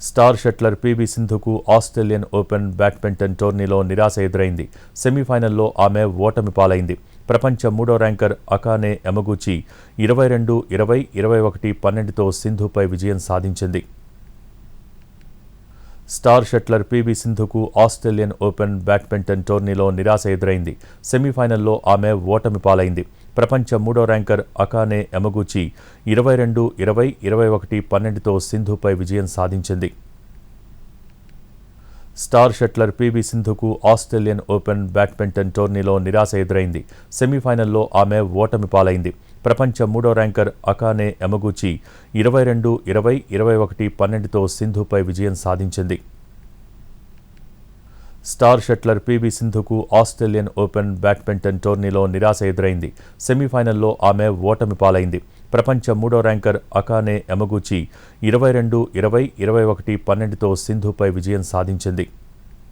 Star shuttler PV సింధుకు Australian Open badminton టోర్నీలో నిరాశ ఎదురైంది. సెమీఫైనల్లో ఆమె ఓటమి పాలైంది. ప్రపంచ మూడో ర్యాంకర్ అకానే యమగూచి 22-20, 21-12తో సింధుపై విజయం సాధించింది. స్టార్ షట్లర్ పీవీ సింధుకు ఆస్ట్రేలియన్ ఓపెన్ బ్యాడ్మింటన్ టోర్నీలో నిరాశ ఎదురైంది. సెమీఫైనల్లో ఆమె ఓటమి పాలైంది. ప్రపంచ మూడో ర్యాంకర్ అకానే యమగూచి 22-20, 21-12తో సింధుపై విజయం సాధించింది. స్టార్ షట్లర్ పీవీ సింధుకు ఆస్ట్రేలియన్ ఓపెన్ బ్యాడ్మింటన్ టోర్నీలో నిరాశ ఎదురైంది. సెమీఫైనల్లో ఆమె ఓటమి పాలైంది. ప్రపంచ మూడో ర్యాంకర్ అకానే యమగూచి 22-20, 21-12తో సింధుపై విజయం సాధించింది. స్టార్ షట్లర్ పీవీ సింధుకు ఆస్ట్రేలియన్ ఓపెన్ బ్యాడ్మింటన్ టోర్నీలో నిరాశ ఎదురైంది. సెమీఫైనల్లో ఆమె ఓటమి పాలైంది. ప్రపంచ మూడో ర్యాంకర్ అకానే యమగూచి 22-20, 21-12తో సింధుపై విజయం సాధించింది.